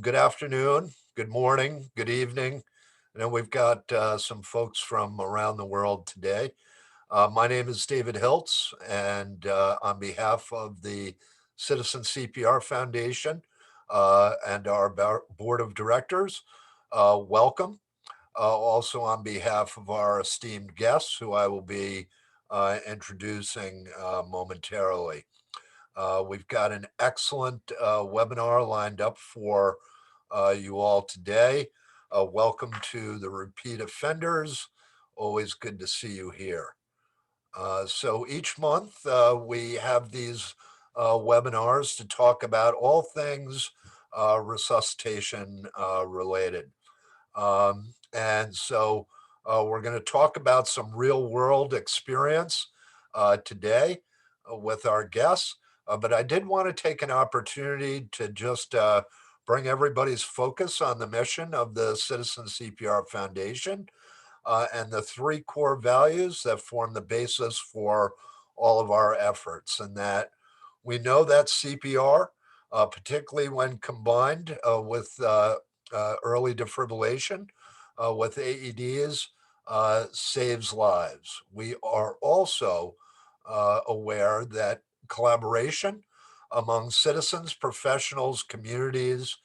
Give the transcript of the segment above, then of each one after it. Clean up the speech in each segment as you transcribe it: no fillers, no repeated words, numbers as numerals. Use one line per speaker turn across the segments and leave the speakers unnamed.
good afternoon, good morning, good evening. I know we've got some folks from around the world today. My name is David Hiltz, and on behalf of the Citizen CPR Foundation and our board of directors, welcome. Also, on behalf of our esteemed guests, who I will be introducing momentarily. We've got an excellent webinar lined up for you all today. Welcome to the repeat offenders. Always good to see you here. So each month we have these webinars to talk about all things resuscitation related. And so we're going to talk about some real world experience today with our guests. But I did want to take an opportunity to just bring everybody's focus on the mission of the Citizen CPR Foundation and the three core values that form the basis for all of our efforts. And that we know that CPR, particularly when combined with early defibrillation with AEDs, saves lives. We are also aware that collaboration among citizens, professionals, communities,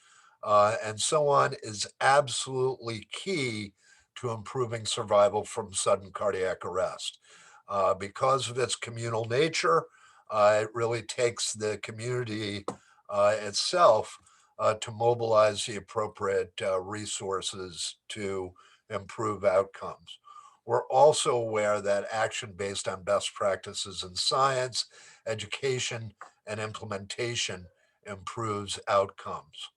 and so on is absolutely key to improving survival from sudden cardiac arrest. Because of its communal nature, it really takes the community itself to mobilize the appropriate resources to improve outcomes. We're also aware that action based on best practices in science, education, and implementation improves outcomes.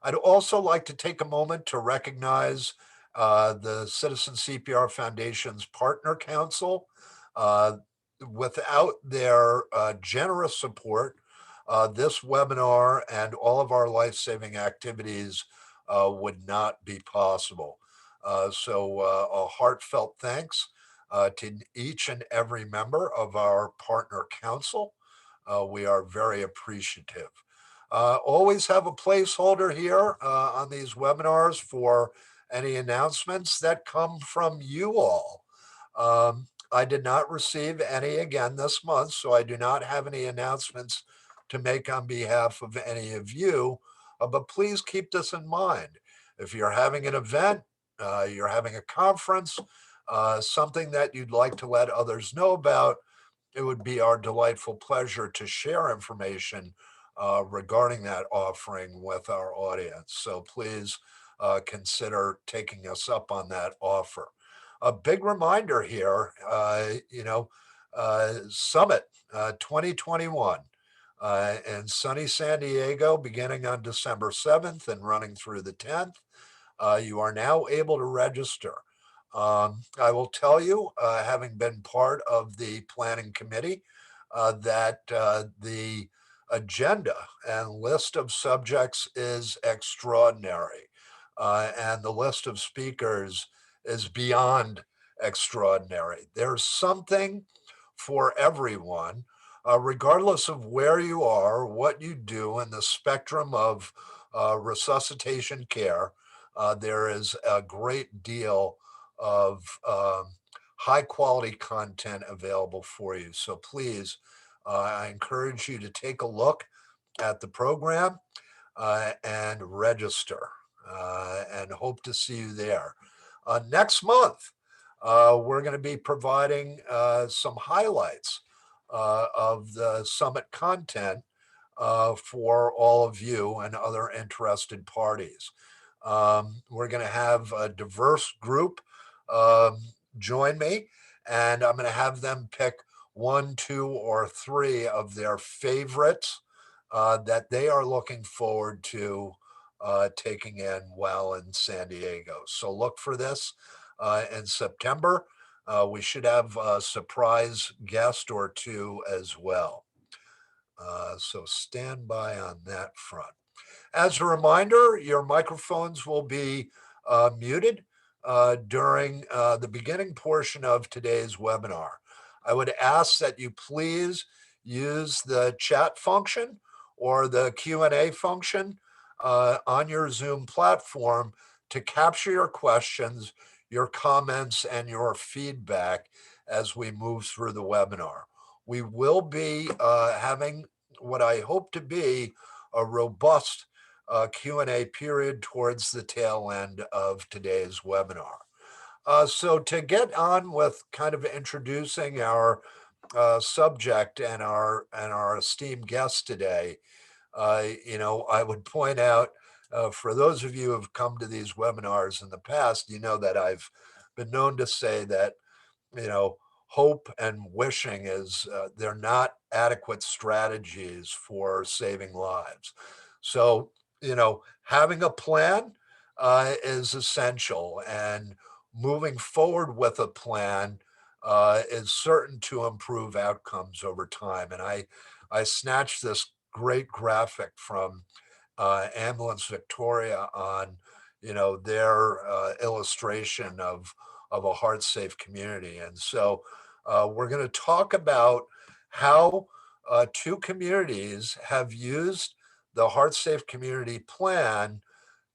I'd also like to take a moment to recognize the Citizen CPR Foundation's Partner Council. Uh, Without their generous support, this webinar and all of our life-saving activities would not be possible. So a heartfelt thanks to each and every member of our Partner Council. We are very appreciative. Always have a placeholder here on these webinars for any announcements that come from you all. I did not receive any again this month, so I do not have any announcements to make on behalf of any of you, but please keep this in mind. If you're having an event, you're having a conference, something that you'd like to let others know about, it would be our delightful pleasure to share information regarding that offering with our audience. So please consider taking us up on that offer. A big reminder here, Summit 2021 in sunny San Diego, beginning on December 7th and running through the 10th. You are now able to register. I will tell you, having been part of the planning committee, that the agenda and list of subjects is extraordinary. And the list of speakers is beyond extraordinary. There's something for everyone, regardless of where you are, what you do in the spectrum of resuscitation care. There is a great deal of high quality content available for you. So please, I encourage you to take a look at the program and register and hope to see you there. Next month, we're going to be providing some highlights of the summit content for all of you and other interested parties. We're going to have a diverse group join me, and I'm going to have them pick one, two, or three of their favorites that they are looking forward to taking in while in San Diego. So look for this in September. We should have a surprise guest or two as well. So stand by on that front. As a reminder, your microphones will be muted during the beginning portion of today's webinar. I would ask that you please use the chat function or the Q&A function on your Zoom platform to capture your questions, your comments, and your feedback as we move through the webinar. We will be having what I hope to be a robust Q&A period towards the tail end of today's webinar. So to get on with kind of introducing our subject and our esteemed guest today, I would point out for those of you who have come to these webinars in the past, you know that I've been known to say that hope and wishing is they're not adequate strategies for saving lives. So having a plan is essential, and moving forward with a plan is certain to improve outcomes over time. And I snatched this great graphic from Ambulance Victoria on their illustration of a HEARTSafe community. And so we're going to talk about how two communities have used the HEARTSafe community plan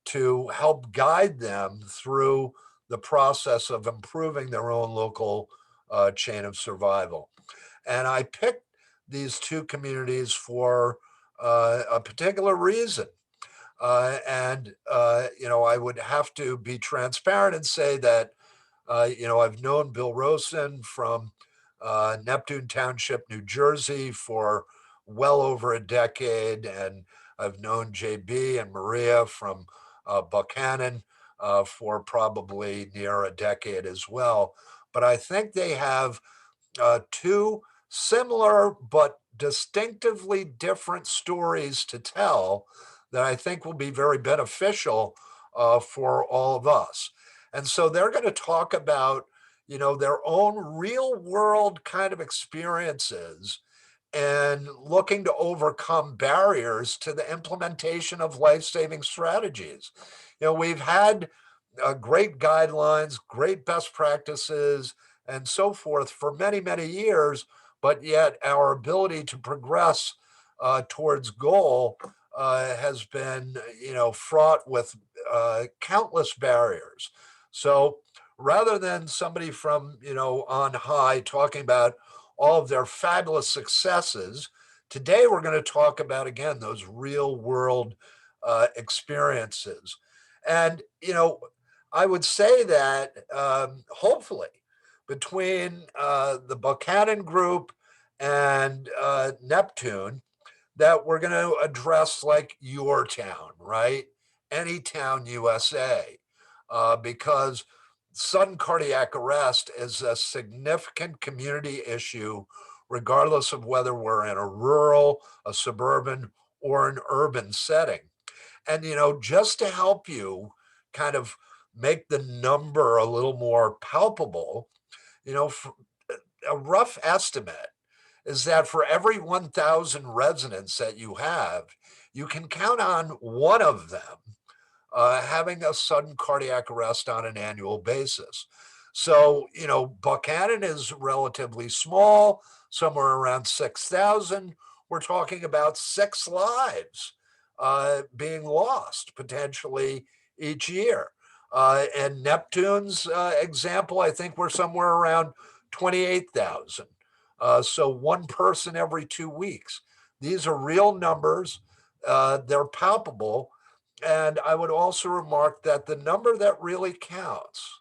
to help guide them through the process of improving their own local chain of survival. And I picked these two communities for a particular reason. I would have to be transparent and say that, I've known Bill Rosen from Neptune Township, New Jersey for well over a decade. And I've known JB and Maria from Buchanan for probably near a decade as well. But I think they have two similar but distinctively different stories to tell that I think will be very beneficial for all of us. And so they're going to talk about, their own real world kind of experiences and looking to overcome barriers to the implementation of life-saving strategies. We've had great guidelines, great best practices, and so forth for many, many years, but yet our ability to progress towards goal has been, fraught with countless barriers. So rather than somebody from, on high talking about all of their fabulous successes, today we're going to talk about, again, those real world experiences. And, I would say that hopefully between the Buchanan group and Neptune, that we're going to address like your town, right? Any town, USA, because sudden cardiac arrest is a significant community issue, regardless of whether we're in a rural, a suburban, or an urban setting. And, just to help you kind of make the number a little more palpable, a rough estimate is that for every 1,000 residents that you have, you can count on one of them having a sudden cardiac arrest on an annual basis. So, Buchanan is relatively small, somewhere around 6,000. We're talking about 6 lives being lost potentially each year. And Neptune's example, I think we're somewhere around 28,000. So one person every 2 weeks. These are real numbers. They're palpable. And I would also remark that the number that really counts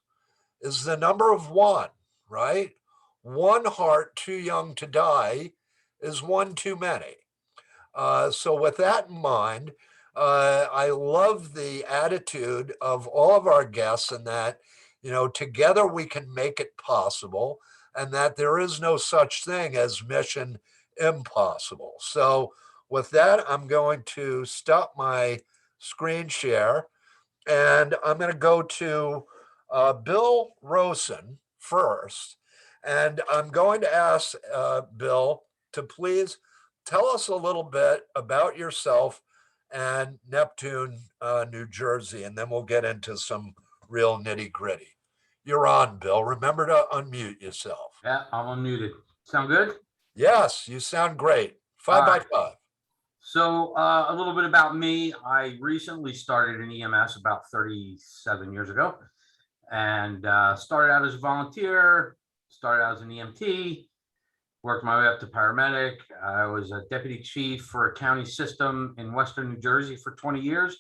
is the number of one, right? One heart too young to die is one too many. So with that in mind, I love the attitude of all of our guests, and that, together we can make it possible, and that there is no such thing as mission impossible. So with that, I'm going to stop my screen share, and I'm going to go to Bill Rosen first. And I'm going to ask Bill to please tell us a little bit about yourself and Neptune, New Jersey, and then we'll get into some real nitty gritty. You're on, Bill. Remember to unmute yourself.
Yeah, I'm unmuted. Sound good?
Yes, you sound great.
All
5 by
right.
5.
So, a little bit about me. I recently started in EMS about 37 years ago, and started out as a volunteer, started out as an EMT, worked my way up to paramedic. I was a deputy chief for a county system in Western New Jersey for 20 years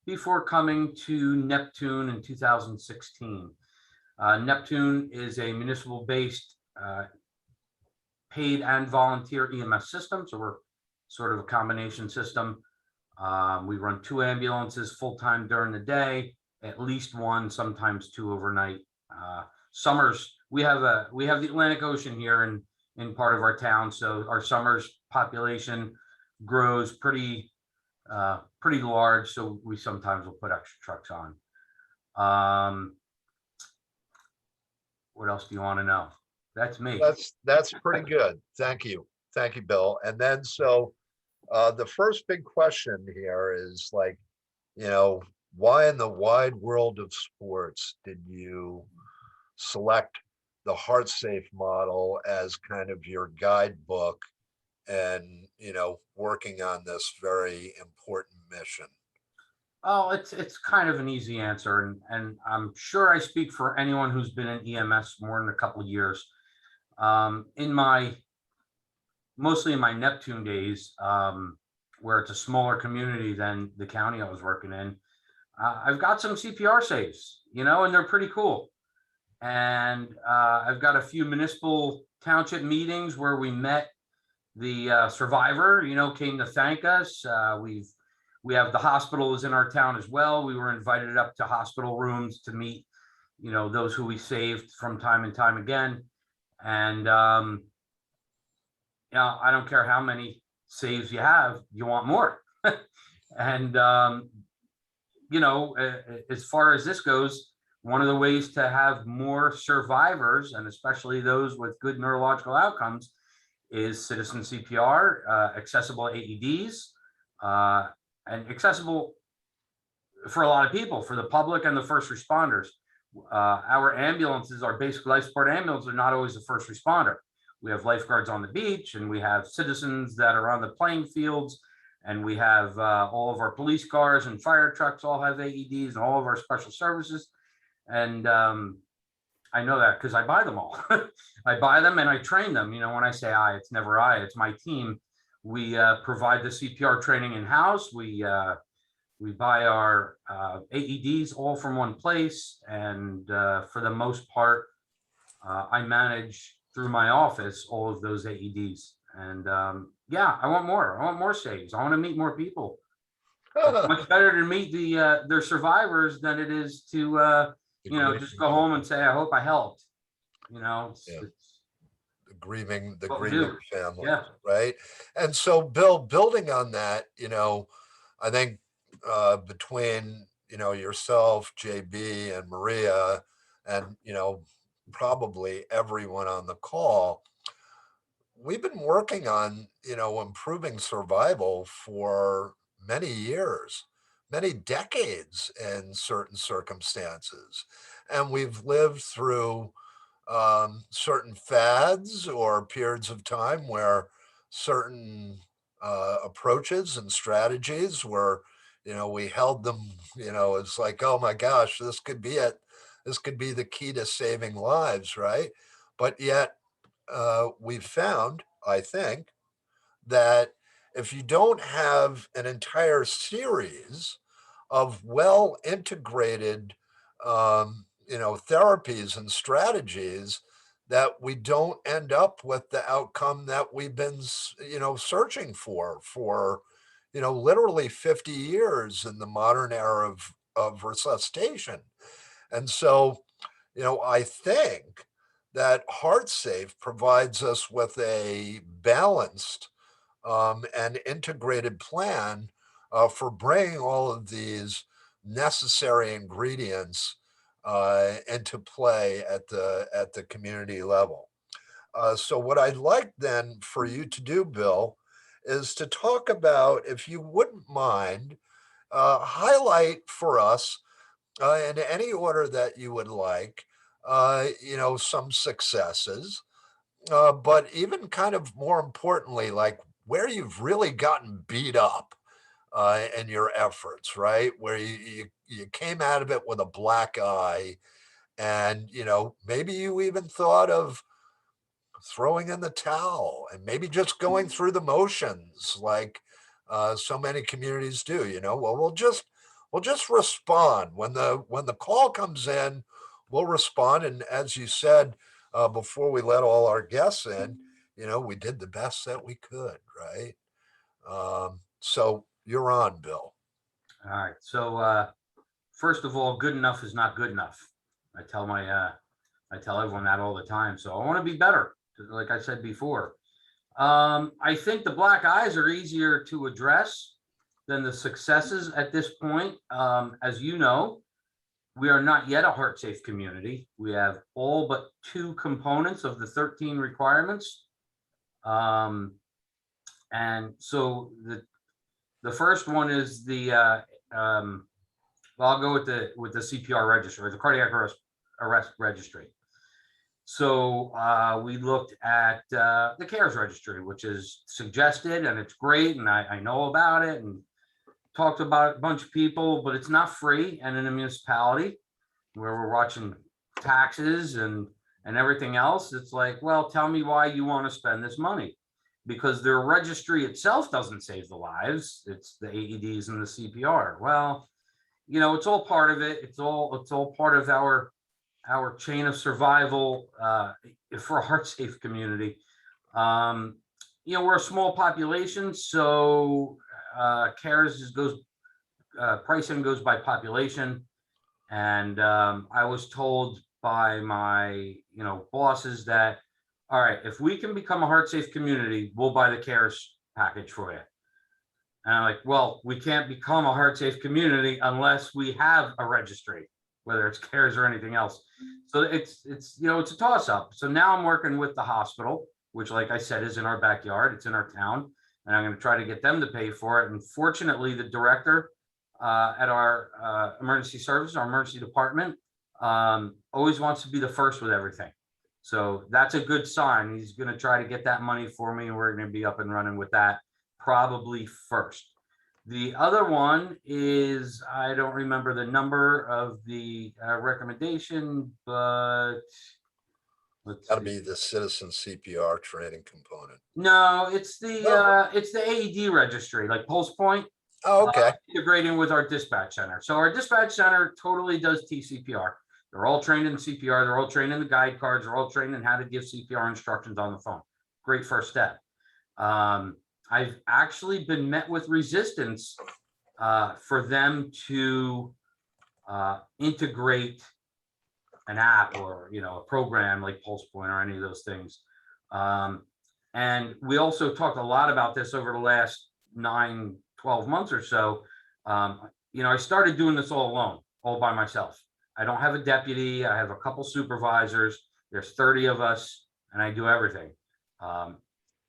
before coming to Neptune in 2016. Neptune is a municipal based paid and volunteer EMS system. So we're sort of a combination system. We run 2 ambulances full time during the day, at least 1, sometimes 2 overnight. Summers, we have the Atlantic Ocean here in part of our town, so our summers population grows pretty large. So we sometimes will put extra trucks on. What else do you want to know? That's me.
That's pretty good. Thank you, Bill. And then the first big question here is like, you know, why in the wide world of sports did you select the HeartSafe model as kind of your guidebook and, working on this very important mission?
Oh, it's kind of an easy answer, and I'm sure I speak for anyone who's been in EMS more than a couple of years. In my Mostly in my Neptune days, where it's a smaller community than the county I was working in, I've got some CPR saves, and they're pretty cool. And I've got a few municipal township meetings where we met the survivor, came to thank us. We have the hospital is in our town as well. We were invited up to hospital rooms to meet, those who we saved from time and time again. And I don't care how many saves you have, you want more. And as far as this goes, one of the ways to have more survivors, and especially those with good neurological outcomes, is citizen CPR, accessible AEDs, and accessible for a lot of people, for the public and the first responders. Our ambulances, our basic life support ambulances, are not always the first responder. We have lifeguards on the beach, and we have citizens that are on the playing fields, and we have all of our police cars and fire trucks all have AEDs, and all of our special services. And I know that because I buy them all. I buy them and I train them. When I say I, it's never I, it's my team. We provide the CPR training in-house. We buy our AEDs all from one place. And for the most part, I manage through my office all of those AEDs. And I want more. I want more saves. I want to meet more people. It's much better to meet their survivors than it is to just go home and say, I hope I helped. It's
The grieving
what we
family,
do. Yeah.
right? And so, Bill, building on that, I think between yourself, JB, and Maria, and probably everyone on the call, we've been working on improving survival for many years, many decades in certain circumstances, and we've lived through certain fads or periods of time where certain approaches and strategies were, we held them, it's like, oh my gosh, this could be it. This could be the key to saving lives, right? But yet, we've found, I think, that if you don't have an entire series of well integrated, therapies and strategies, that we don't end up with the outcome that we've been, searching for, literally 50 years in the modern era of resuscitation. And so, I think that HeartSafe provides us with a balanced and integrated plan for bringing all of these necessary ingredients into play at the community level. So what I'd like then for you to do, Bill, is to talk about, if you wouldn't mind, highlight for us in any order that you would like, some successes, but even kind of more importantly, like where you've really gotten beat up in your efforts, right? Where you came out of it with a black eye, and maybe you even thought of throwing in the towel and maybe just going through the motions like so many communities do. Well, we'll just respond when the call comes in. We'll respond, and as you said before we let all our guests in, we did the best that we could, right? So you're on, Bill.
All right. So first of all, good enough is not good enough. I tell my I tell everyone that all the time. So I want to be better, like I said before. I think the black eyes are easier to address than the successes at this point. As you know, we are not yet a heart safe community. We have all but 2 components of the 13 requirements. And so the first one is well, I'll go with the CPR registry, or the cardiac arrest registry. So we looked at the CARES registry, which is suggested, and it's great, and I know about it and talked about it a bunch of people, but it's not free. And in a municipality where we're watching taxes and everything else, it's like, well, tell me why you want to spend this money, because their registry itself doesn't save the lives. It's the AEDs and the CPR. Well, it's all part of it. It's all part of our chain of survival for a heart safe community. We're a small population, so CARES pricing goes by population. And I was told by my bosses that, all right, if we can become a heart safe community, we'll buy the CARES package for you. And I'm like, well, we can't become a heart safe community unless we have a registry, whether it's CARES or anything else. So it's a toss up. So now I'm working with the hospital, which, like I said, is in our backyard. It's in our town, and I'm going to try to get them to pay for it. And fortunately, the director at our emergency service, our emergency department, always wants to be the first with everything. So that's a good sign. He's going to try to get that money for me, and we're going to be up and running with that probably first. The other one is, I don't remember the number of the recommendation, but let's
Got to
see.
be the citizen CPR training component.
No, it's the AED registry, like Pulse Point.
Oh, okay.
Integrating with our dispatch center. So our dispatch center totally does TCPR. They're all trained in CPR. They're all trained in the guide cards. They're all trained in how to give CPR instructions on the phone. Great first step. I've actually been met with resistance for them to integrate an app or a program like Pulse Point or any of those things. And we also talked a lot about this over the last 9-12 months or so. I started doing this all alone, all by myself. I don't have a deputy. I have a couple supervisors. There's 30 of us, and I do everything.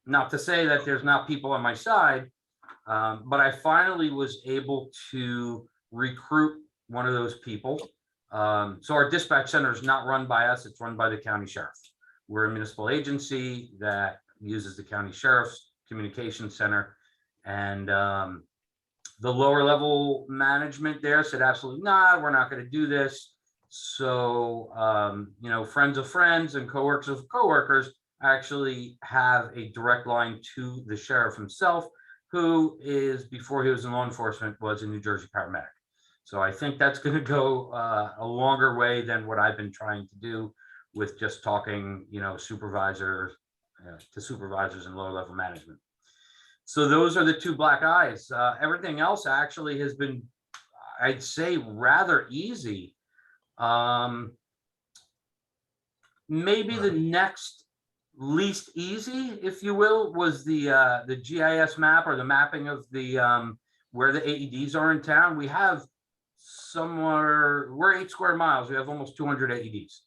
Not to say that there's not people on my side, but I finally was able to recruit one of those people. So our dispatch center is not run by us. It's run by the county sheriff. We're a municipal agency that uses the county sheriff's communication center. And the lower level management there said, absolutely not, we're not going to do this. So, friends of friends and coworkers of coworkers actually have a direct line to the sheriff himself, who is, before he was in law enforcement, was a New Jersey paramedic. So I think that's going to go a longer way than what I've been trying to do with just talking, supervisors to supervisors and lower level management. So those are the 2 black eyes. Everything else actually has been, I'd say, rather easy. Maybe the next least easy, if you will, was the GIS map, or the mapping of the where the AEDs are in town. We have we're 8 square miles. We have almost 200 AEDs.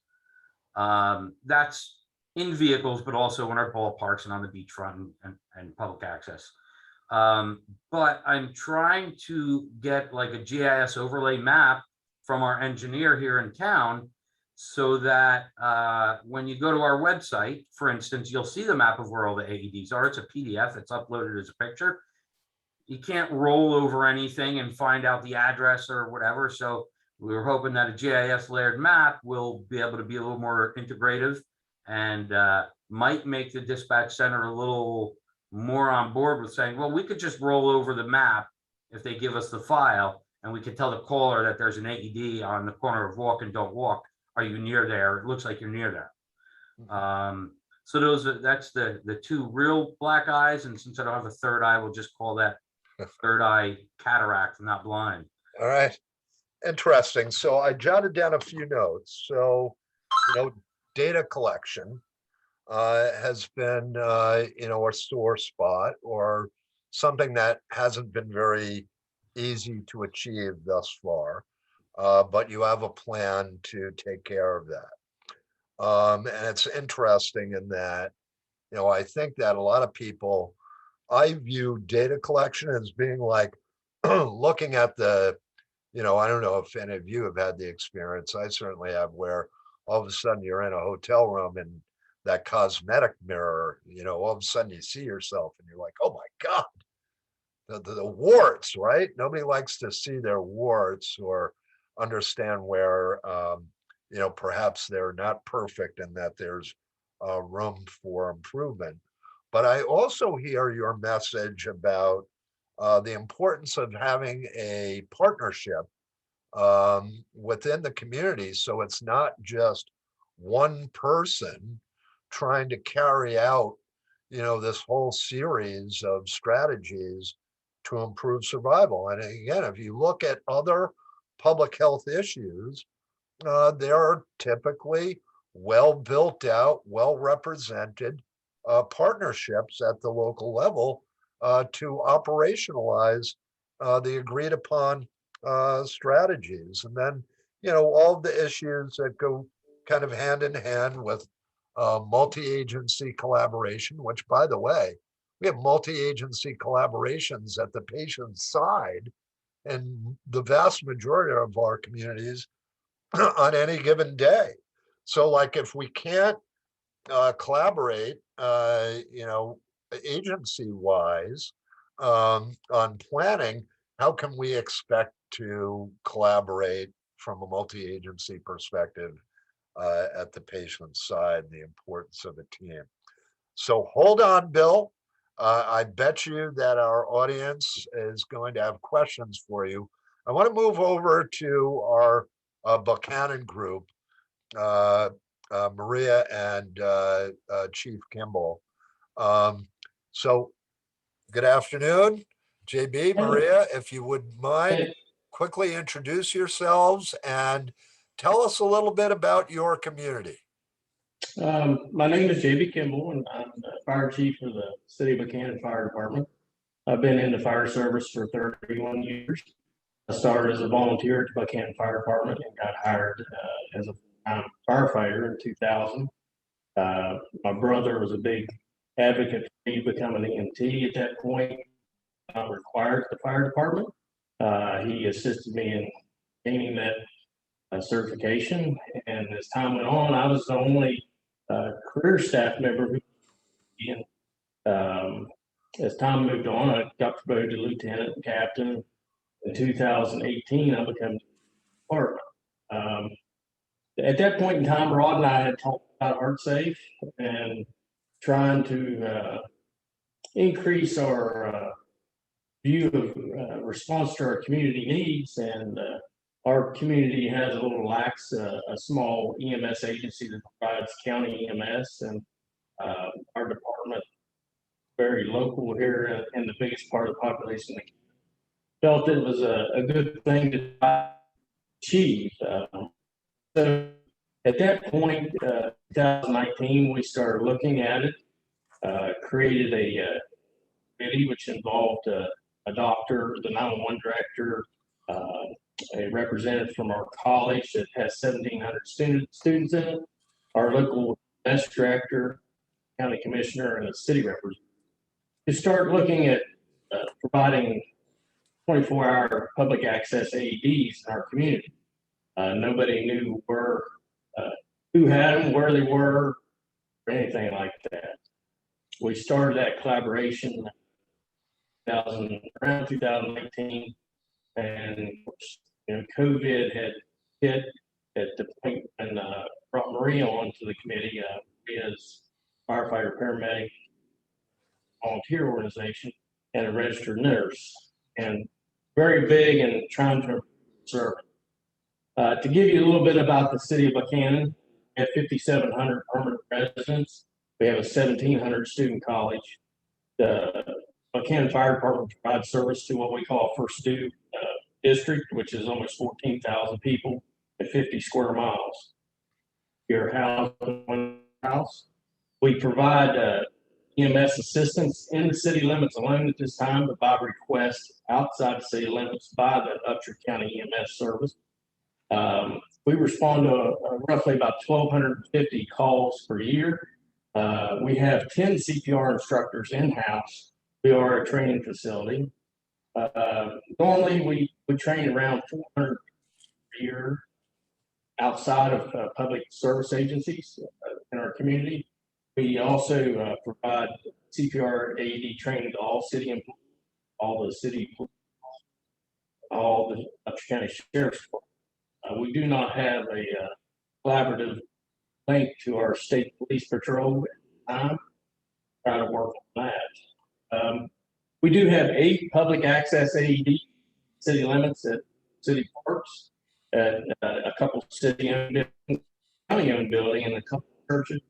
That's in vehicles, but also in our ballparks and on the beachfront and public access. But I'm trying to get like a GIS overlay map from our engineer here in town, so that when you go to our website, for instance, you'll see the map of where all the AEDs are. It's a PDF. It's uploaded as a picture. You can't roll over anything and find out the address or whatever. So we were hoping that a GIS layered map will be able to be a little more integrative and might make the dispatch center a little more on board with saying, well, we could just roll over the map if they give us the file, and we could tell the caller that there's an AED on the corner of Walk and Don't Walk. Are you near there? It looks like you're near there. So that's the two real black eyes. And since I don't have a third eye, we'll just call that third eye cataract, not blind.
All right. Interesting. So I jotted down a few notes. So, data collection has been, a sore spot or something that hasn't been very easy to achieve thus far. But you have a plan to take care of that. And it's interesting in that, I think that a lot of people, I view data collection as being like looking at I don't know if any of you have had the experience. I certainly have, where all of a sudden you're in a hotel room and that cosmetic mirror, all of a sudden you see yourself and you're like, oh my God, the warts, right? Nobody likes to see their warts or understand where, perhaps they're not perfect and that there's room for improvement. But I also hear your message about the importance of having a partnership within the community. So it's not just one person trying to carry out, this whole series of strategies to improve survival. And again, if you look at other public health issues, there are typically well built out, well represented partnerships at the local level to operationalize the agreed upon strategies. And then, all the issues that go kind of hand in hand with multi-agency collaboration, which, by the way, we have multi-agency collaborations at the patient's side in the vast majority of our communities on any given day. So like if we can't collaborate, agency wise on planning, how can we expect to collaborate from a multi-agency perspective at the patient's side, and the importance of a team? So hold on, Bill. I bet you that our audience is going to have questions for you. I want to move over to our Buchanan group, Maria and Chief Kimball. So good afternoon, JB, Maria, if you wouldn't mind, quickly introduce yourselves and tell us a little bit about your community.
My name is JB Kimball, and I'm the fire chief for the City of Buchanan Fire Department. I've been in the fire service for 31 years. I started as a volunteer at the Buchanan Fire Department and got hired as a firefighter in 2000. My brother was a big advocate for me to become an EMT at that point. I'm required at the fire department. He assisted me in gaining that certification, and as time went on, I was the only career staff member. As time moved on, I got promoted to lieutenant and captain. In 2018, I became department. At that point in time, Rod and I had talked about HEARTSafe and trying to increase our view of response to our community needs. And our community has a little lax, a small EMS agency that provides county EMS, and our department, very local here in the biggest part of the population, felt it was a good thing to achieve. So at that point, 2019, we started looking at it, created a committee which involved a doctor, the 911 director, a representative from our college that has 1,700 students in it, our local best director, county commissioner, and a city representative, to start looking at providing 24-hour public access AEDs in our community. Nobody knew where who had them, where they were, or anything like that. We started that collaboration around 2019, and of course, COVID had hit at the point and brought Maria onto the committee. Maria's firefighter, paramedic, volunteer organization, and a registered nurse, and very big in trying to serve. To give you a little bit about the city of Buchanan, we have 5,700 permanent residents. We have a 1,700 student college. The Buchanan Fire Department provides service to what we call First Due District, which is almost 14,000 people at 50 square miles. Your house, one house. We provide EMS assistance in the city limits alone at this time, but by request outside the city limits by the Upshur County EMS service. We respond to roughly about 1,250 calls per year. We have 10 CPR instructors in-house. We are a training facility. Normally, we train around 400 per year outside of public service agencies in our community. We also provide CPR AED training to all city employees, all the city, all the Upshur County Sheriff's Department. We do not have a collaborative link to our state police patrol at the time. Try to work on that. We do have 8 public access AED city limits at city parks, at a couple city-owned buildings, county-owned building, and a couple churches,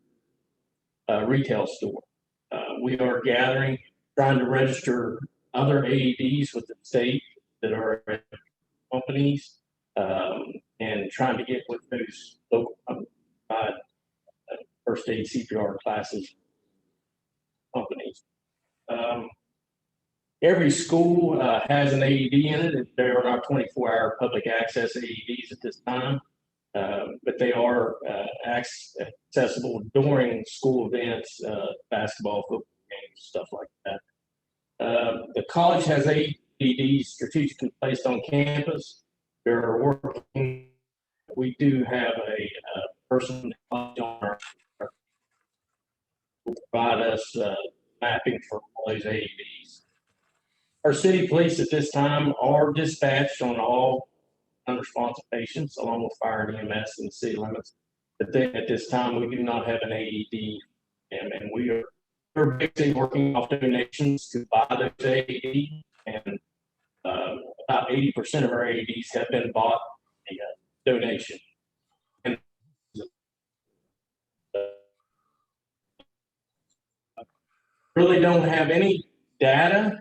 retail store. We are gathering, trying to register other AEDs with the state that are companies, and trying to get with those local first aid CPR classes companies. Every school has an AED in it. There are not 24-hour public access AEDs at this time, but they are accessible during school events, basketball, football games, stuff like that. The college has AEDs strategically placed on campus. They're working. We do have a person on our who provide us mapping for all those AEDs. Our city police at this time are dispatched on all unresponsive patients, along with fire and EMS in the city limits. But at this time, we do not have an AED, and we're basically working off donations to buy those AEDs, and about 80% of our AEDs have been bought via donation. And really don't have any data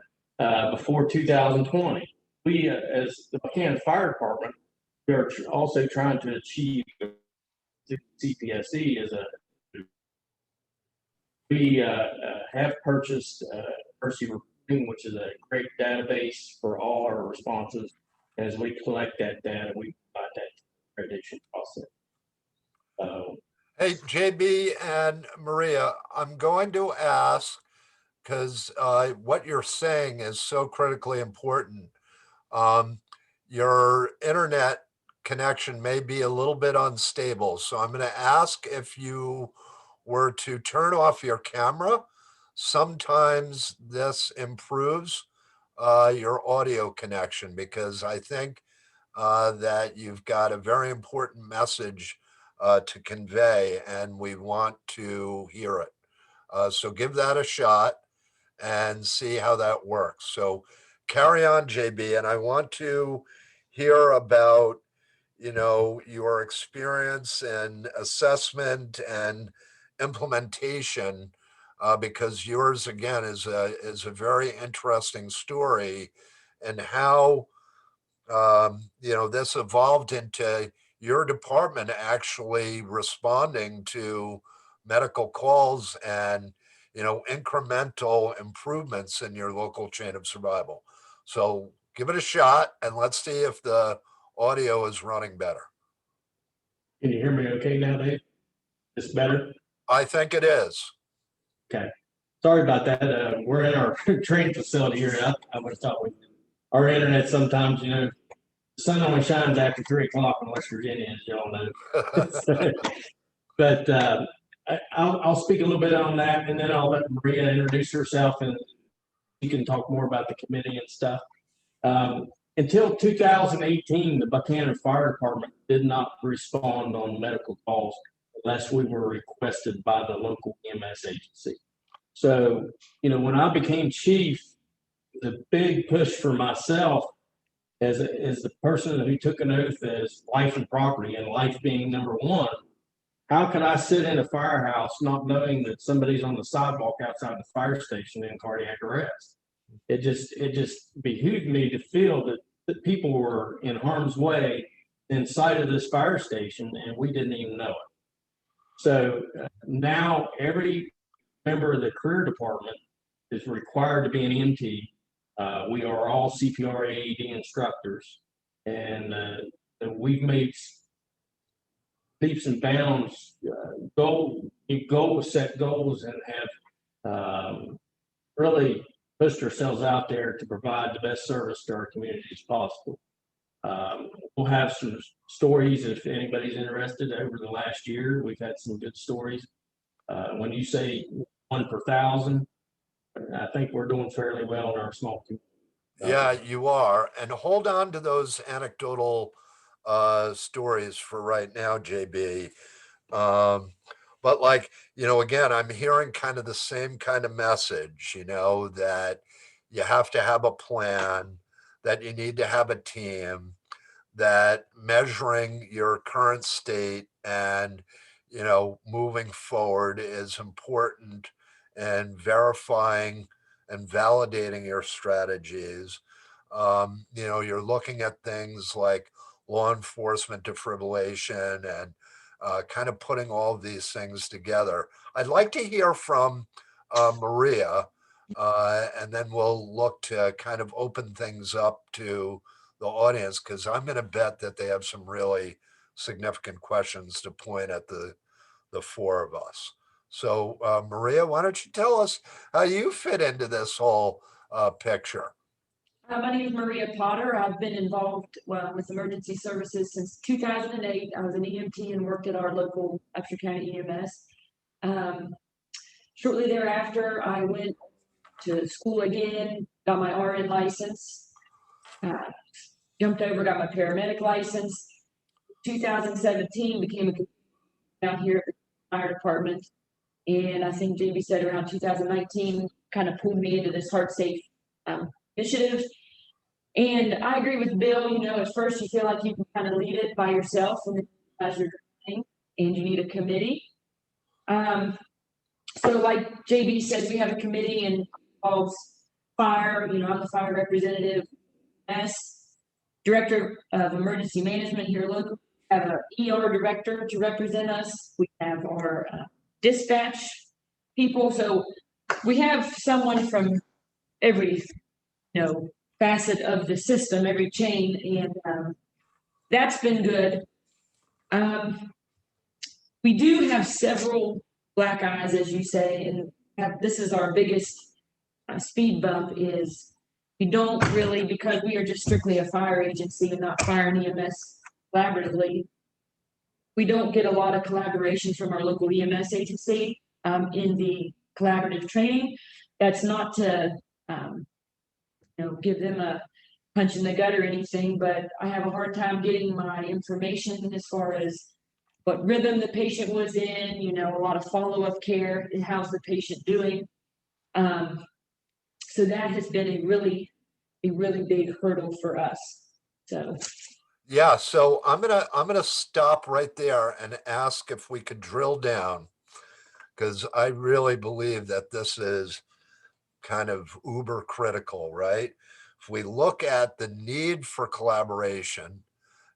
before 2020. We, as the Buchanan Fire Department, we are also trying to achieve CPSE as a. We have purchased Mercy Reporting, which is a great database for all our responses. As we collect that data, we provide that accreditation process.
Hey, JB and Maria, I'm going to ask, because what you're saying is so critically important. Your internet connection may be a little bit unstable, so I'm going to ask if you were to turn off your camera. Sometimes this improves your audio connection, because I think that you've got a very important message to convey, and we want to hear it. So give that a shot and see how that works. So carry on, JB, and I want to hear about, your experience in assessment and implementation, because yours again is a very interesting story, and how this evolved into your department actually responding to medical calls and incremental improvements in your local chain of survival. So give it a shot, and let's see if the audio is running better.
Can you hear me okay now, Dave? Is better?
I think it is.
Okay. Sorry about that. We're in our training facility here. I would have thought our internet sometimes, the sun only shines after 3 o'clock in West Virginia, as y'all know. But I'll speak a little bit on that, and then I'll let Maria introduce herself, and you can talk more about the committee and stuff. Until 2018, the Buchanan Fire Department did not respond on medical calls unless we were requested by the local EMS agency. So, when I became chief, the big push for myself as the person who took an oath as life and property, and life being number one, how could I sit in a firehouse not knowing that somebody's on the sidewalk outside the fire station in cardiac arrest? It just behooved me to feel that people were in harm's way inside of this fire station, and we didn't even know it. So now every member of the career department is required to be an EMT. We are all CPR AED instructors, and we've made leaps and bounds, set goals, and have really pushed ourselves out there to provide the best service to our community as possible. We'll have some stories if anybody's interested. Over the last year, we've had some good stories. When you say 1 per 1,000, I think we're doing fairly well in our small community.
Yeah, you are. And hold on to those anecdotal stories for right now, JB. But again, I'm hearing kind of the same kind of message, that you have to have a plan, that you need to have a team, that measuring your current state and, moving forward is important, and verifying and validating your strategies. You're looking at things like law enforcement defibrillation and kind of putting all of these things together. I'd like to hear from Maria, and then we'll look to kind of open things up to the audience, because I'm going to bet that they have some really significant questions to point at the four of us. So, Maria, why don't you tell us how you fit into this whole picture?
My name is Maria Potter. I've been involved with emergency services since 2008. I was an EMT and worked at our local Upshur County EMS. Shortly thereafter, I went to school again, got my RN license, jumped over, got my paramedic license. 2017, became a down here at the fire department. And I think JB said around 2019, kind of pulled me into this HEARTSafe initiative. And I agree with Bill, at first you feel like you can kind of lead it by yourself, and then as you're doing, and you need a committee. So like JB said, we have a committee and involves fire, I'm the fire representative, director of emergency management here locally. We have an ER director to represent us. We have our dispatch people. So we have someone from every, facet of the system, every chain, and that's been good. We do have several black eyes, as you say, and this is our biggest speed bump. Is we don't really, because we are just strictly a fire agency and not fire and EMS collaboratively, we don't get a lot of collaboration from our local EMS agency in the collaborative training. That's not to give them a punch in the gut or anything, but I have a hard time getting my information as far as what rhythm the patient was in, a lot of follow-up care, and how's the patient doing. So that has been a really big hurdle for us. So
Yeah, so I'm gonna stop right there and ask if we could drill down, because I really believe that this is kind of uber critical, right? If we look at the need for collaboration,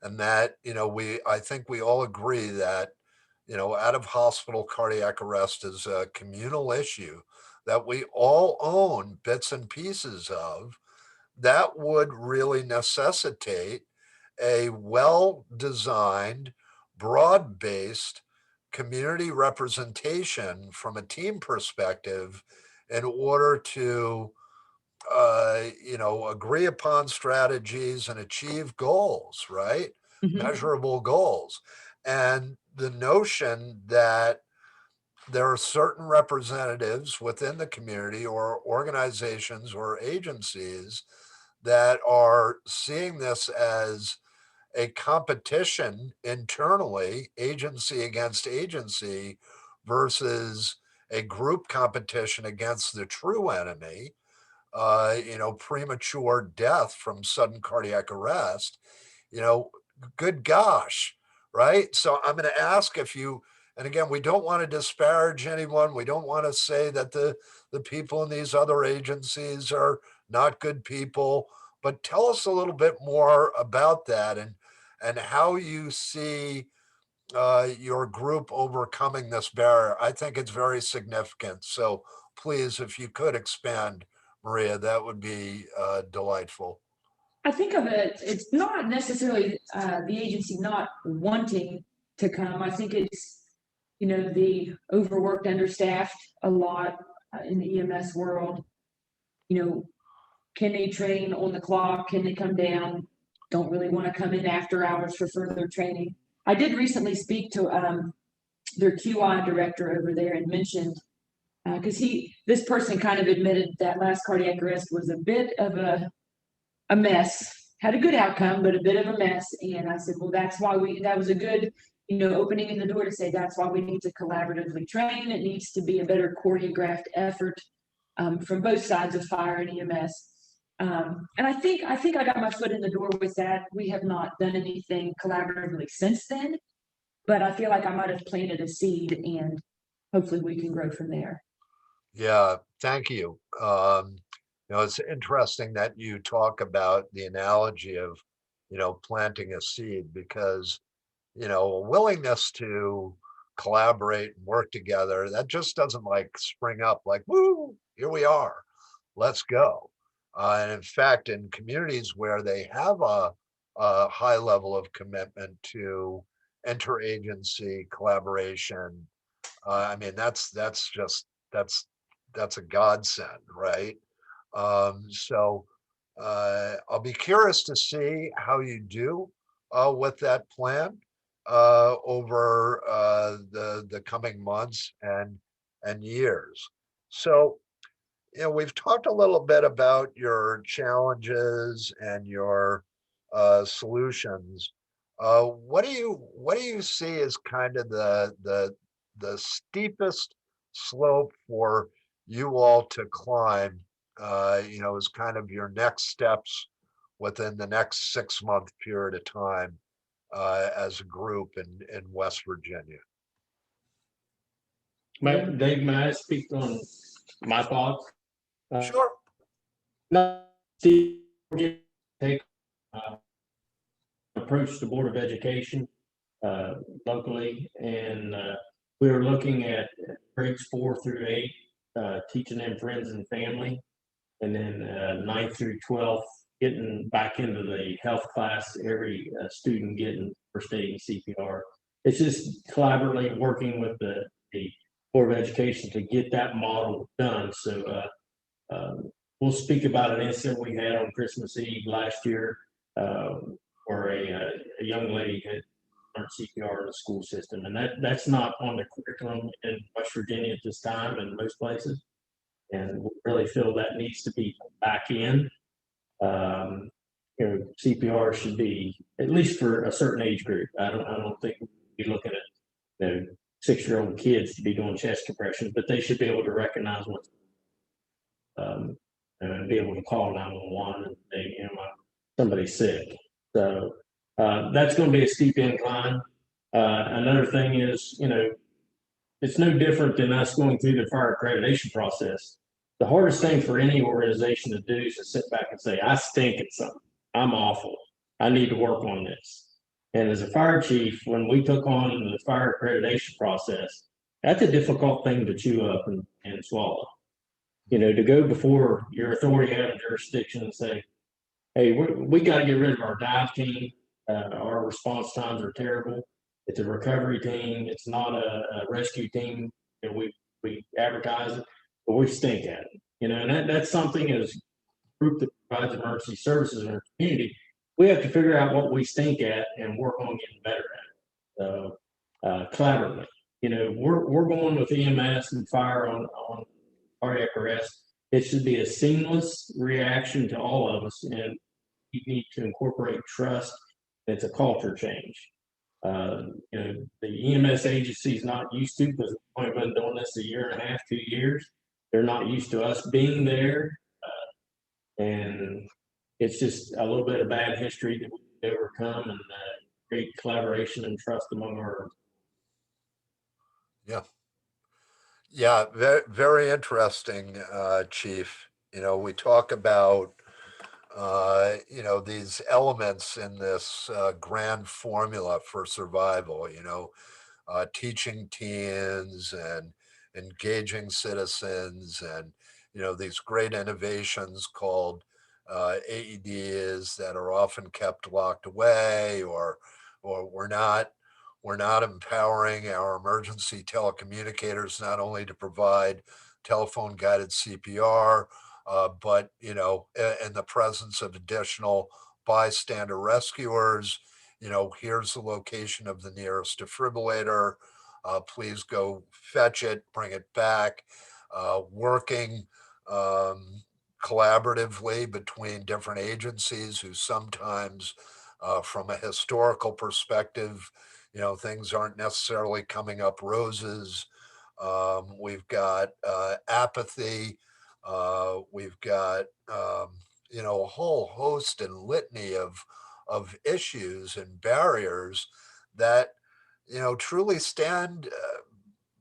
and that, I think we all agree that, out of hospital cardiac arrest is a communal issue that we all own bits and pieces of, that would really necessitate a well-designed, broad-based community representation from a team perspective in order to agree upon strategies and achieve goals, right?
Mhm.
Measurable goals. And the notion that there are certain representatives within the community or organizations or agencies that are seeing this as a competition internally, agency against agency, versus a group competition against the true enemy, premature death from sudden cardiac arrest, you know, good gosh, right? So I'm going to ask if you, and again, we don't want to disparage anyone. We don't want to say that the people in these other agencies are not good people, but tell us a little bit more about that and how you see your group overcoming this barrier. I think it's very significant. So please, if you could expand, Maria, that would be delightful.
I think of it, it's not necessarily the agency not wanting to come. I think it's, the overworked, understaffed a lot in the EMS world. Can they train on the clock? Can they come down? Don't really want to come in after hours for further training. I did recently speak to their QI director over there and mentioned, because this person kind of admitted that last cardiac arrest was a bit of a mess. Had a good outcome, but a bit of a mess. And I said, well, that was a good, opening in the door to say that's why we need to collaboratively train. It needs to be a better choreographed effort from both sides of fire and EMS. And I think I got my foot in the door with that. We have not done anything collaboratively since then, but I feel like I might have planted a seed and hopefully we can grow from there.
Yeah, thank you. It's interesting that you talk about the analogy of, planting a seed because, a willingness to collaborate and work together, that just doesn't like spring up like, woo, here we are, let's go. And in fact, in communities where they have a high level of commitment to interagency collaboration, I mean, that's a godsend, right? So I'll be curious to see how you do with that plan over the coming months and years. So, we've talked a little bit about your challenges and your solutions. What do you see as kind of the steepest slope for you all to climb, as kind of your next steps within the next 6-month period of time as a group in West Virginia?
Dave, may I speak on my thoughts?
Sure.
Not see take approach the Board of Education locally, and we were looking at grades 4 through 8, teaching them friends and family, and then 9th through 12th, getting back into the health class, every student getting first aid and CPR. It's just collaboratively working with the Board of Education to get that model done. So we'll speak about an incident we had on Christmas Eve last year, where a young lady had learned CPR in the school system, and that's not on the curriculum in West Virginia at this time in most places, and we really feel that needs to be back in. CPR should be at least for a certain age group. I don't think we'd be looking at 6-year-old kids to be doing chest compressions, but they should be able to recognize what's and be able to call 911 and say, somebody's sick. So that's going to be a steep incline. Another thing is, it's no different than us going through the fire accreditation process. The hardest thing for any organization to do is to sit back and say, I stink at something. I'm awful. I need to work on this. And as a fire chief, when we took on the fire accreditation process, that's a difficult thing to chew up and swallow. To go before your authority having jurisdiction and say, hey, we got to get rid of our dive team. Our response times are terrible. It's a recovery team. It's not a rescue team. We advertise it, but we stink at it. And that's something as a group that provides emergency services in our community, we have to figure out what we stink at and work on getting better at it. collaboratively. You know, we're going with EMS and fire on cardiac arrest. It should be a seamless reaction to all of us, and you need to incorporate trust. It's a culture change. You know, the EMS agency is not used to, because we've only been doing this a year and a half, 2 years. They're not used to us being there, and it's just a little bit of bad history that we overcome, and create collaboration and trust among our.
Yeah. Yeah, very, very interesting, Chief. You know, we talk about, you know, these elements in this grand formula for survival, you know, teaching teens and engaging citizens and, you know, these great innovations called AEDs that are often kept locked away or we're not empowering our emergency telecommunicators not only to provide telephone guided CPR, but you know, in the presence of additional bystander rescuers, you know, here's the location of the nearest defibrillator. Please go fetch it, bring it back. Working um, collaboratively between different agencies who sometimes, from a historical perspective, you know, things aren't necessarily coming up roses. We've got apathy. We've got you know, a whole host and litany of issues and barriers that, you know, truly stand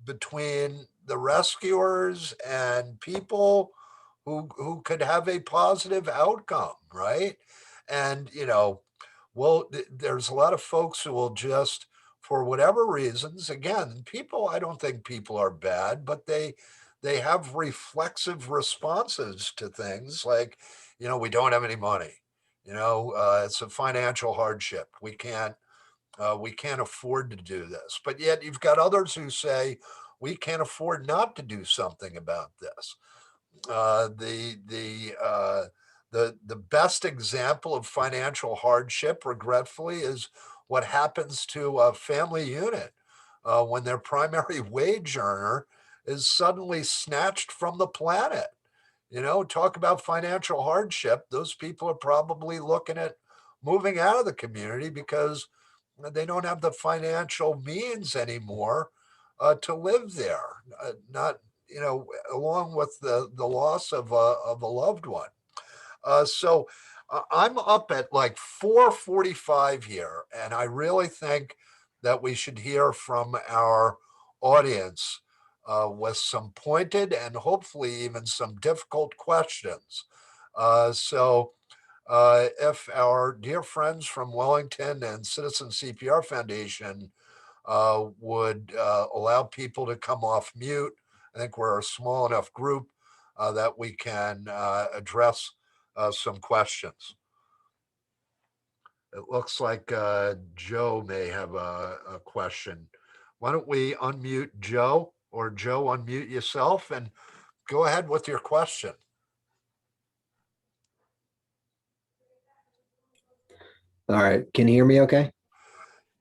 between the rescuers and people who could have a positive outcome, right? And you know, well, there's a lot of folks who will just, for whatever reasons, again, people, I don't think people are bad, but they have reflexive responses to things like, you know, we don't have any money. You know, it's a financial hardship. We can't afford to do this. But yet you've got others who say we can't afford not to do something about this. The best example of financial hardship, regretfully, is what happens to a family unit when their primary wage earner is suddenly snatched from the planet. You know, talk about financial hardship. Those people are probably looking at moving out of the community because they don't have the financial means anymore to live there. Not, you know, along with the loss of a loved one. So I'm up at like 4:45 here, and I really think that we should hear from our audience with some pointed and hopefully even some difficult questions. If our dear friends from Wellington and Citizen CPR Foundation would allow people to come off mute, I think we're a small enough group that we can address some questions. It looks like Joe may have a question. Why don't we unmute Joe, or Joe, unmute yourself and go ahead with your question.
All right. Can you hear me okay?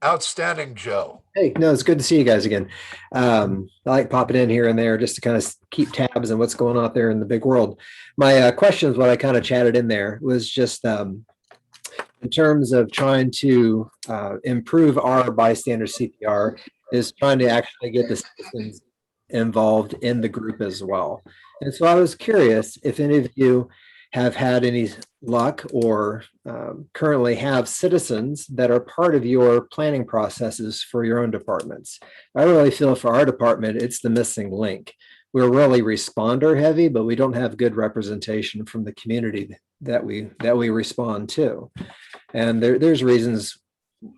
Outstanding, Joe.
Hey, no, it's good to see you guys again. I like popping in here and there just to kind of keep tabs on what's going on out there in the big world. My question is what I kind of chatted in there was just in terms of trying to improve our bystander CPR is trying to actually get the citizens involved in the group as well. And so I was curious if any of you have had any luck or currently have citizens that are part of your planning processes for your own departments. I really feel for our department, it's the missing link. We're really responder heavy, but we don't have good representation from the community that we respond to. And there's reasons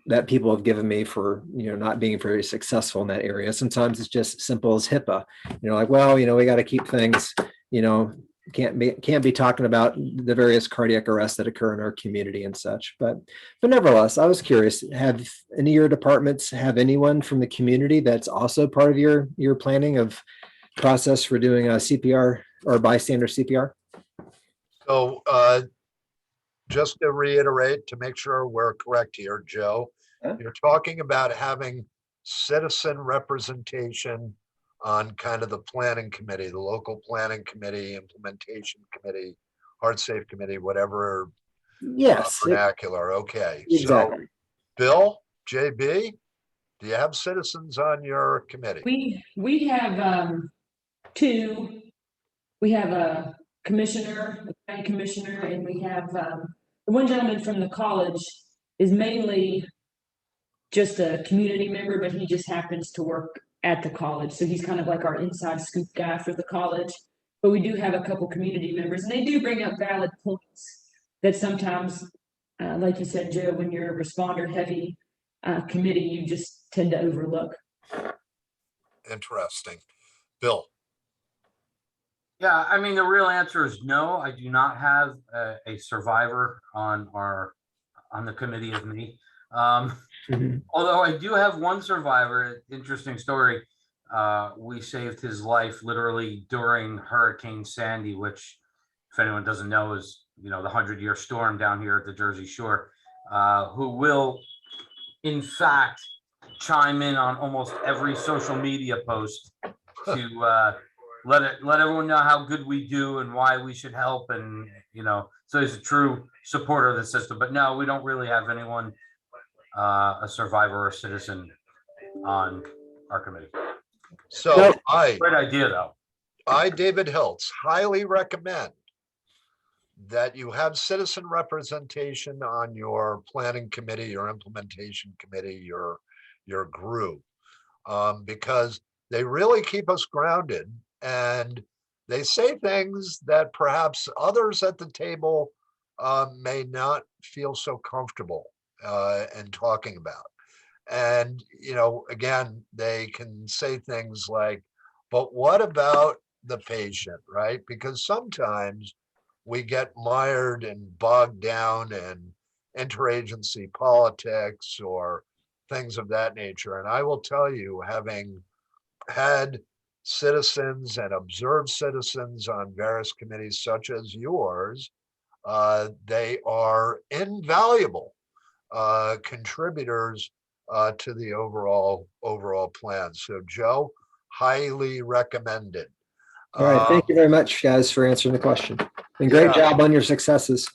that people have given me for, not being very successful in that area. Sometimes it's just simple as HIPAA, like, well, we got to keep things, can't be talking about the various cardiac arrests that occur in our community and such. But nevertheless, I was curious, have any of your departments have anyone from the community that's also part of your planning of process for doing a CPR or bystander CPR?
So just to reiterate, to make sure we're correct here, Joe, You're talking about having citizen representation on kind of the planning committee, the local planning committee, implementation committee, HEARTSafe committee, whatever
Yes,
vernacular. Okay. So
exactly.
Bill, JB, do you have citizens on your committee?
We have two. We have a commissioner, a county commissioner, and we have the one gentleman from the college is mainly just a community member, but he just happens to work at the college. So he's kind of like our inside scoop guy for the college. But we do have a couple community members, and they do bring up valid points that sometimes, like you said, Joe, when you're a responder heavy committee, you just tend to overlook.
Interesting. Bill.
Yeah, I mean, the real answer is no. I do not have a survivor on the committee of me.
Mhm.
Although I do have one survivor. Interesting story. We saved his life literally during Hurricane Sandy, which, if anyone doesn't know, is the 100-year storm down here at the Jersey Shore. Who will, in fact, chime in on almost every social media post to let everyone know how good we do and why we should help, and so he's a true supporter of the system. But no, we don't really have anyone, a survivor or citizen, on our committee.
So
Great idea, though.
David Hiltz, highly recommend that you have citizen representation on your planning committee, your implementation committee, your group, because they really keep us grounded, and they say things that perhaps others at the table may not feel so comfortable in talking about. And, again, they can say things like, but what about the patient, right? Because sometimes we get mired and bogged down in interagency politics or things of that nature. And I will tell you, having had citizens and observed citizens on various committees such as yours, they are invaluable contributors to the overall plan. So Joe, highly recommended.
All right. Thank you very much, guys, for answering the question. And great
Yeah.
job on your successes.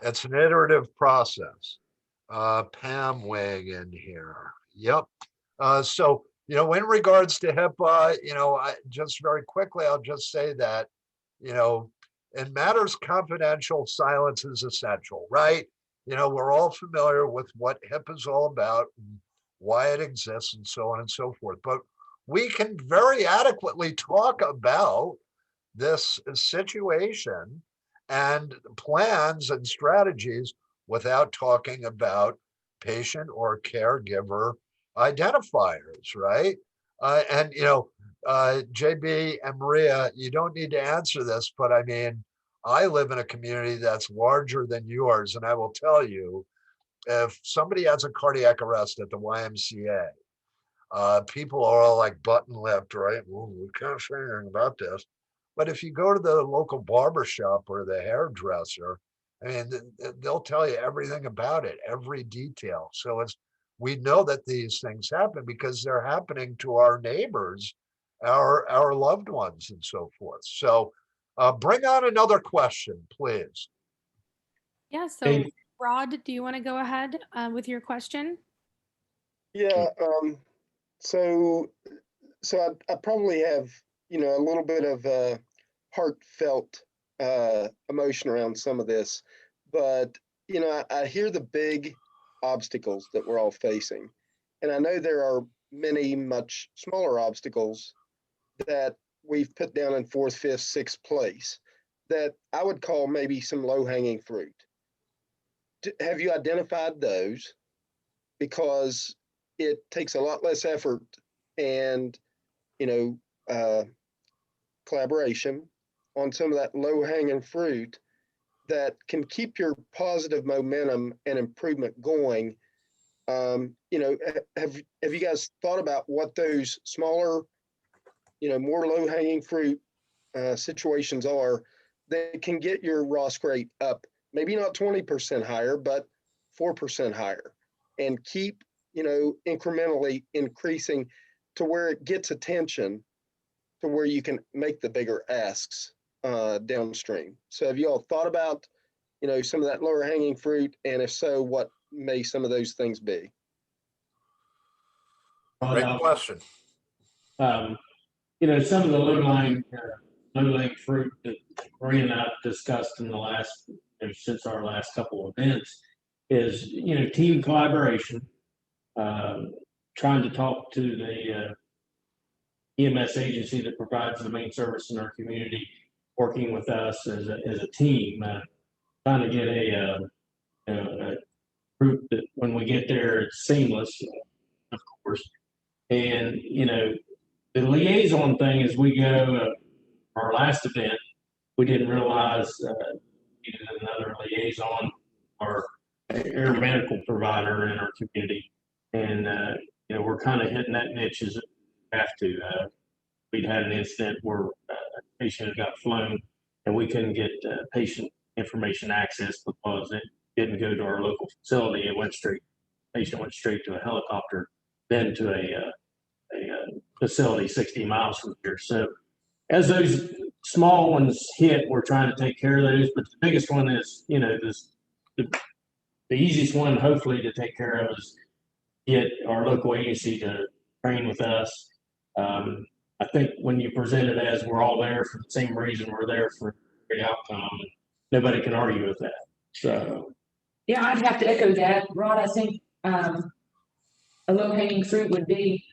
It's an iterative process. Pam weighing in here. Yep. So, in regards to HIPAA, just very quickly, I'll just say that, in matters confidential, silence is essential, right? We're all familiar with what HIPAA is all about, why it exists, and so on and so forth. But we can very adequately talk about this situation and plans and strategies without talking about patient or caregiver identifiers, right? And JB and Maria, you don't need to answer this, but I mean, I live in a community that's larger than yours, and I will tell you, if somebody has a cardiac arrest at the YMCA, people are all like button-lipped, right? Well, we can't say anything about this. But if you go to the local barber shop or the hairdresser, I mean, they'll tell you everything about it, every detail. So we know that these things happen because they're happening to our neighbors, our loved ones, and so forth. So bring on another question, please.
Yeah, so
Hey.
Rod, do you want to go ahead with your question?
Yeah, so I probably have, a little bit of heartfelt emotion around some of this, but I hear the big obstacles that we're all facing, and I know there are many much smaller obstacles that we've put down in 4th, 5th, 6th place that I would call maybe some low-hanging fruit. Have you identified those? Because it takes a lot less effort and collaboration on some of that low-hanging fruit that can keep your positive momentum and improvement going. Have you guys thought about what those smaller, more low-hanging fruit situations are that can get your ROS rate up? Maybe not 20% higher, but 4% higher. and keep, incrementally increasing to where it gets attention to where you can make the bigger asks downstream. So have you all thought about, some of that lower hanging fruit? And if so, what may some of those things be?
Great question.
Um, some of the low-lying fruit that Maria and I discussed in the last, since our last couple of events is, team collaboration, trying to talk to the EMS agency that provides the main service in our community, working with us as a team, trying to get a group that when we get there, it's seamless, of course. And, the liaison thing as we go, our last event, we didn't realize needed another liaison or air medical provider in our community. And, we're kind of hitting that niche as we have to. We'd had an incident where a patient had got flown and we couldn't get patient information access because it didn't go to our local facility. It went straight, patient went straight to a helicopter, then to a facility 60 miles from here. So as those small ones hit, we're trying to take care of those. But the biggest one is, the easiest one, hopefully, to take care of is get our local agency to train with us. I think when you present it as we're all there for the same reason, we're there for a great outcome, nobody can argue with that. So,
Yeah, I'd have to echo that. Rod, I think a low hanging fruit would be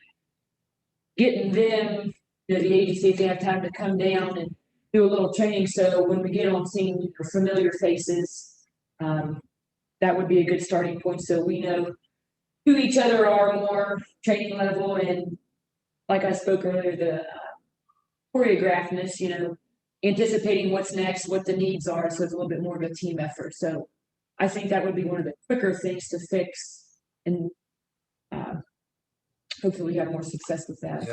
getting them, the agency, if they have time to come down and do a little training. So when we get on scene for familiar faces, that would be a good starting point. So we know who each other are more training level. And like I spoke earlier, the choreographedness, anticipating what's next, what the needs are. So it's a little bit more of a team effort. So I think that would be one of the quicker things to fix, and hopefully we have more success with that.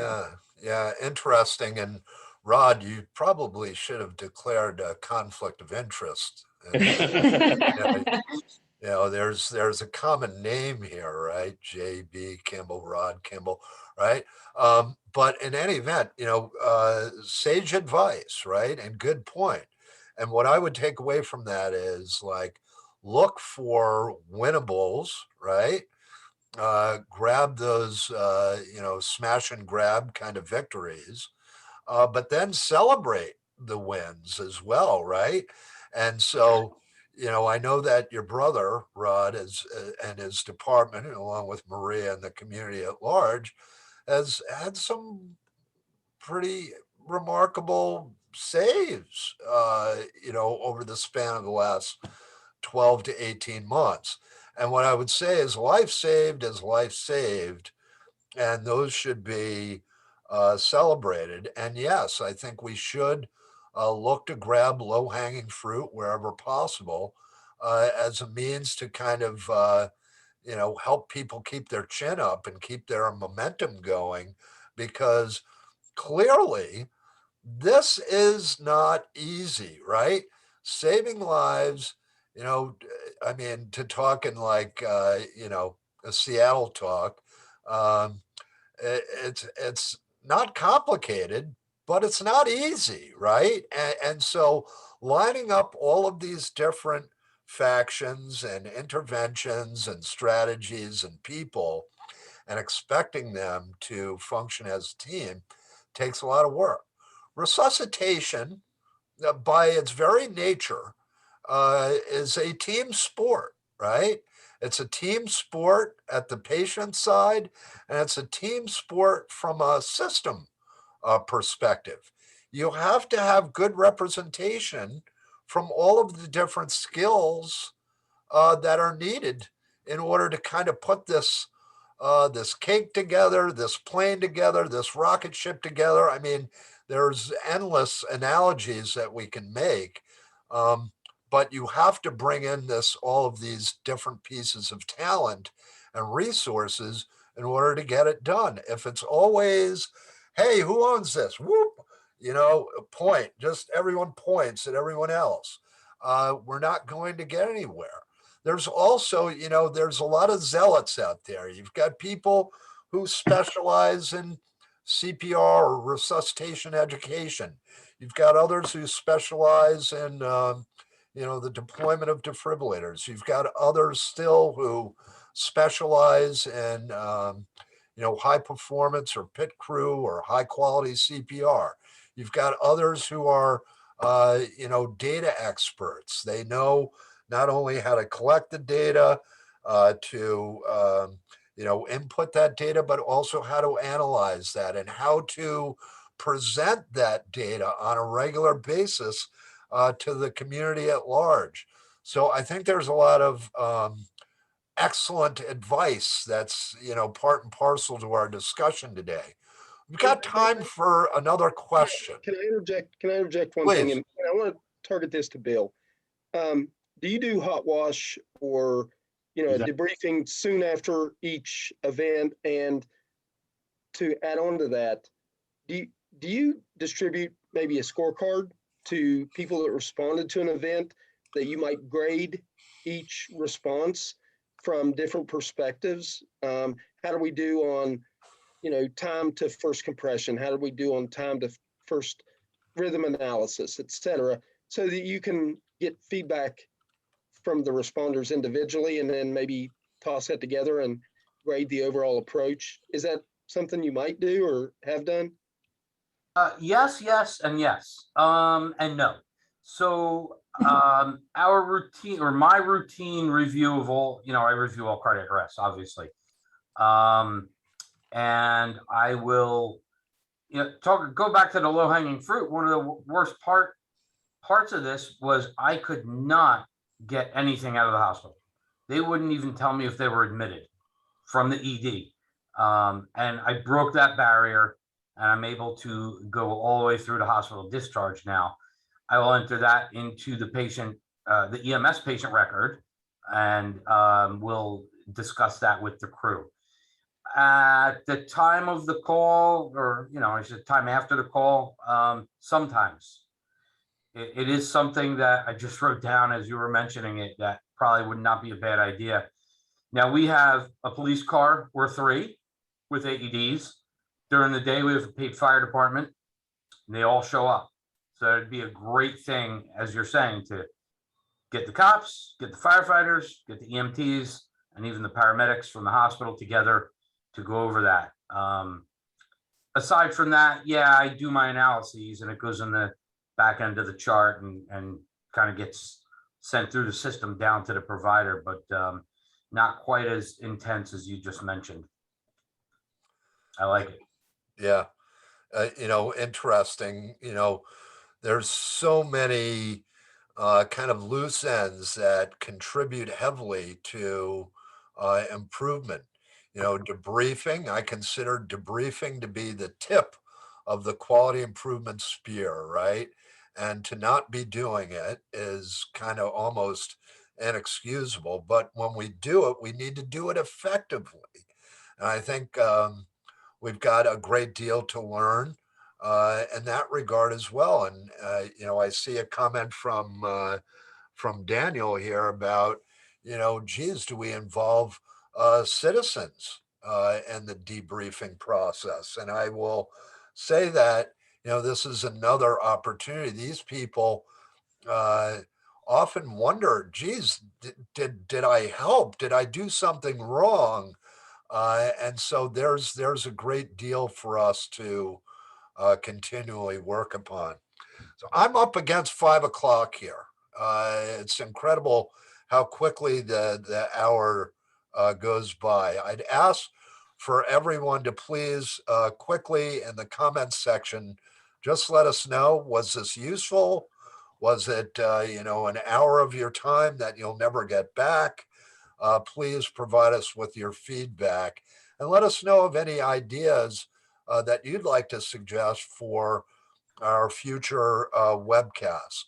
Yeah, interesting. And Rod, you probably should have declared a conflict of interest. There's a common name here, right? J.B. Kimball, Rod Kimball, right? But in any event, sage advice, right? And good point. And what I would take away from that is like, look for winnables, right? Grab those, smash and grab kind of victories, but then celebrate the wins as well, right? And so, I know that your brother, Rod, and his department, along with Maria and the community at large, has had some pretty remarkable saves, over the span of the last 12 to 18 months. And what I would say is life saved is life saved, and those should be celebrated. And yes, I think we should look to grab low hanging fruit wherever possible as a means to kind of, help people keep their chin up and keep their momentum going, because clearly this is not easy, right? Saving lives, I mean, to talk in like, a Seattle talk, um, it's not complicated, but it's not easy, right? And so lining up all of these different factions and interventions and strategies and people and expecting them to function as a team takes a lot of work. Resuscitation, by its very nature, is a team sport, right? It's a team sport at the patient side, and it's a team sport from a system perspective. You have to have good representation from all of the different skills that are needed in order to kind of put this cake together, this plane together, this rocket ship together. I mean, there's endless analogies that we can make, um, but you have to bring in all of these different pieces of talent and resources in order to get it done. If it's always, hey, who owns this? Whoop, point. Just everyone points at everyone else. We're not going to get anywhere. there's also, there's a lot of zealots out there. You've got people who specialize in CPR or resuscitation education. You've got others who specialize in, the deployment of defibrillators. You've got others still who specialize in, high performance or pit crew or high quality CPR. You've got others who are, data experts. They know not only how to collect the data, to, input that data, but also how to analyze that and how to present that data on a regular basis to the community at large. So I think there's a lot of excellent advice that's, part and parcel to our discussion today. We've got time for another question.
Can I interject? Can I interject one thing?
Please.
And I want to target this to Bill. Do you do hot wash or, debriefing soon after each event? And to add on to that, do you distribute maybe a scorecard to people that responded to an event that you might grade each response from different perspectives? How do we do on, time to first compression? How do we do on time to first rhythm analysis, et cetera, so that you can get feedback from the responders individually and then maybe toss that together and grade the overall approach? Is that something you might do or have done?
Yes, yes, and yes, and no. So our routine or my routine review of all, I review all cardiac arrests, obviously. And I will, go back to the low hanging fruit. One of the worst parts of this was I could not get anything out of the hospital. They wouldn't even tell me if they were admitted from the ED. And I broke that barrier and I'm able to go all the way through the hospital discharge now. I will enter that into the patient, the EMS patient record, and we'll discuss that with the crew. At the time of the call, or, I said time after the call, sometimes it is something that I just wrote down as you were mentioning it, that probably would not be a bad idea. Now we have a police car, we're 3 with AEDs. During the day, we have a paid fire department, and they all show up. So it'd be a great thing, as you're saying, to get the cops, get the firefighters, get the EMTs, and even the paramedics from the hospital together to go over that. Aside from that, yeah, I do my analyses and it goes in the back end of the chart and kind of gets sent through the system down to the provider, but not quite as intense as you just mentioned. I like it.
Yeah. Interesting. There's so many kind of loose ends that contribute heavily to improvement. Debriefing, I consider debriefing to be the tip of the quality improvement spear, right? And to not be doing it is kind of almost inexcusable. But when we do it, we need to do it effectively. And I think we've got a great deal to learn in that regard as well. And, I see a comment from Daniel here about, geez, do we involve citizens in the debriefing process? And I will say that, this is another opportunity. These people often wonder, geez, did I help? Did I do something wrong? And so there's a great deal for us to continually work upon. So I'm up against 5 o'clock here. It's incredible how quickly the hour goes by. I'd ask for everyone to please quickly in the comments section, just let us know, was this useful? Was it, an hour of your time that you'll never get back? Please provide us with your feedback and let us know of any ideas that you'd like to suggest for our future webcasts.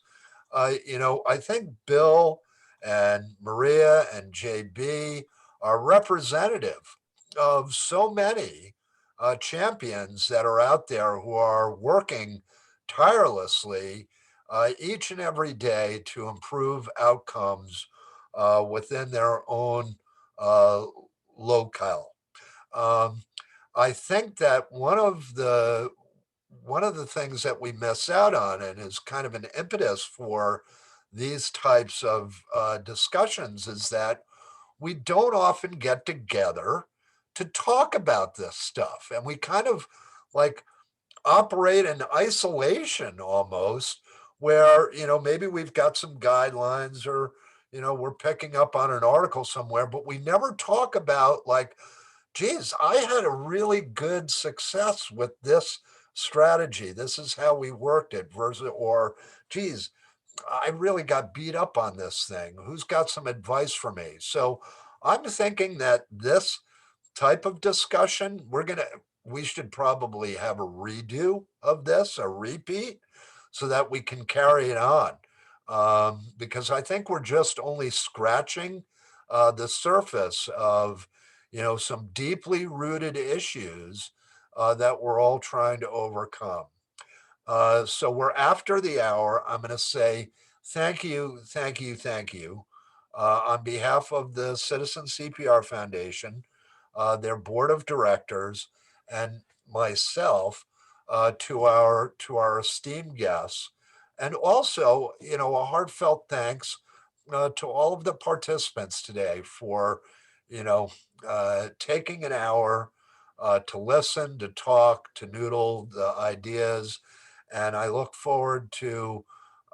I think Bill and Maria and JB are representative of so many champions that are out there who are working tirelessly each and every day to improve outcomes within their own locale. Um, I think that one of the things that we miss out on, and is kind of an impetus for these types of discussions, is that we don't often get together to talk about this stuff, and we kind of like operate in isolation almost, where maybe we've got some guidelines, or we're picking up on an article somewhere, but we never talk about like, geez, I had a really good success with this strategy. This is how we worked it versus, or geez, I really got beat up on this thing. Who's got some advice for me? So I'm thinking that this type of discussion, we should probably have a redo of this, a repeat, so that we can carry it on. Because I think we're just only scratching the surface of, some deeply rooted issues that we're all trying to overcome. So we're after the hour. I'm going to say thank you, thank you, thank you on behalf of the Citizen CPR Foundation, their board of directors, and myself, to our esteemed guests, and also a heartfelt thanks to all of the participants today for taking an hour to listen, to talk, to noodle the ideas. And I look forward to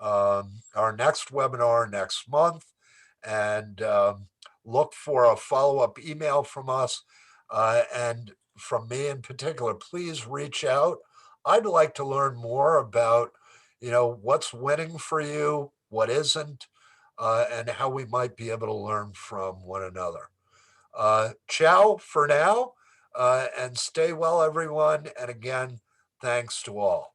our next webinar next month, and look for a follow-up email from us, and from me in particular. Please reach out. I'd like to learn more about, what's winning for you, what isn't, and how we might be able to learn from one another. Ciao for now, and stay well, everyone. And again, thanks to all.